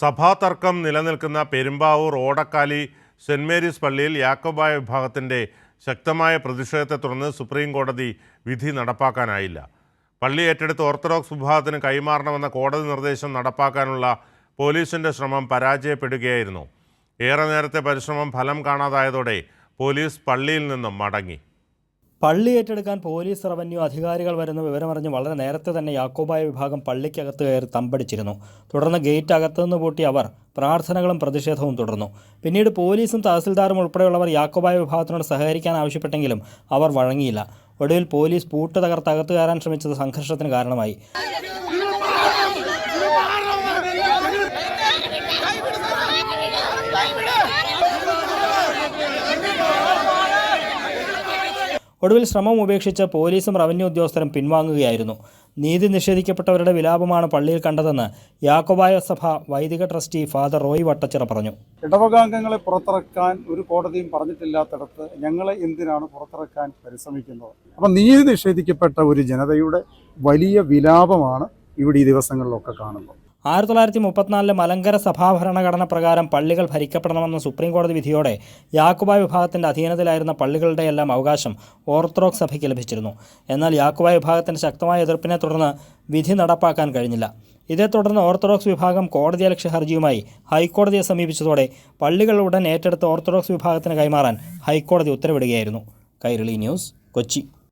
സഭാതർക്കം നിലനിൽക്കുന്ന Perumbavoor Odakkali saint Mary's പള്ളിയിൽ യാക്കോബായ വിഭാഗത്തിൻ്റെ ശക്തമായ പ്രതിഷേധത്തെ തുടർന്ന് സുപ്രീം കോടതി വിധി നടപ്പാക്കാനായില്ല. പള്ളി ഏറ്റെടുത്ത് ഓർത്തഡോക്സ് വിഭാഗത്തിന് കൈമാറണമെന്ന കോടതി നിർദ്ദേശം നടപ്പാക്കാനുള്ള പോലീസിൻ്റെ ശ്രമം പരാജയപ്പെടുകയായിരുന്നു. ഏറെ നേരത്തെ പരിശ്രമം ഫലം കാണാതായതോടെ പോലീസ് പള്ളിയിൽ നിന്നും മടങ്ങി. പള്ളി ഏറ്റെടുക്കാൻ പോലീസ് റവന്യൂ അധികാരികൾ വരുന്ന വിവരമറിഞ്ഞ് വളരെ നേരത്തെ തന്നെ യാക്കോബായ വിഭാഗം പള്ളിക്കകത്ത് കയറി തമ്പടിച്ചിരുന്നു. തുടർന്ന് ഗേറ്റ് അകത്തുനിന്ന് പൂട്ടി അവർ പ്രാർത്ഥനകളും പ്രതിഷേധവും തുടർന്നു. പിന്നീട് പോലീസും തഹസിൽദാറും ഉൾപ്പെടെയുള്ളവർ യാക്കോബായ വിഭാഗത്തിനോട് സഹകരിക്കാൻ ആവശ്യപ്പെട്ടെങ്കിലും അവർ വഴങ്ങിയില്ല. ഒടുവിൽ പോലീസ് പൂട്ട് തകർത്ത് അകത്ത് കയറാൻ ശ്രമിച്ചത് സംഘർഷത്തിന് കാരണമായി. ഒടുവിൽ ശ്രമം ഉപേക്ഷിച്ച് പോലീസും റവന്യൂ ഉദ്യോഗസ്ഥരും പിൻവാങ്ങുകയായിരുന്നു. നീതി നിഷേധിക്കപ്പെട്ടവരുടെ വിലാപമാണ് പള്ളിയിൽ കണ്ടതെന്ന് യാക്കോബായ സഭ വൈദിക ട്രസ്റ്റി ഫാദർ റോയ് വട്ടച്ചിറ പറഞ്ഞു. ഇടവകാംഗങ്ങളെ പുറത്തിറക്കാൻ ഒരു കോടതിയും പറഞ്ഞിട്ടില്ലാത്തിടത്ത് ഞങ്ങളെ എന്തിനാണ് പുറത്തിറക്കാൻ പരിശ്രമിക്കുന്നത്? അപ്പം നീതി നിഷേധിക്കപ്പെട്ട ഒരു ജനതയുടെ വലിയ വിലാപമാണ് ഇവിടെ ഈ ദിവസങ്ങളിലൊക്കെ കാണുന്നത്. 1934 മലങ്കര സഭാഭരണഘടന പ്രകാരം പള്ളികൾ ഭരിക്കപ്പെടണമെന്ന സുപ്രീം കോടതി വിധിയോടെ യാക്കോബായ വിഭാഗത്തിൻ്റെ അധീനതയിലായിരുന്ന പള്ളികളുടെയെല്ലാം അവകാശം ഓർത്തഡോക്സ് സഭയ്ക്ക് ലഭിച്ചിരുന്നു. എന്നാൽ യാക്കോബായ വിഭാഗത്തിൻ്റെ ശക്തമായ എതിർപ്പിനെ തുടർന്ന് വിധി നടപ്പാക്കാൻ കഴിഞ്ഞില്ല. ഇതേ തുടർന്ന് ഓർത്തഡോക്സ് വിഭാഗം കോടതിയലക്ഷ്യ ഹർജിയുമായി ഹൈക്കോടതിയെ സമീപിച്ചതോടെ പള്ളികൾ ഉടൻ ഏറ്റെടുത്ത് ഓർത്തഡോക്സ് വിഭാഗത്തിന് കൈമാറാൻ ഹൈക്കോടതി ഉത്തരവിടുകയായിരുന്നു. കൈരളി ന്യൂസ്, കൊച്ചി.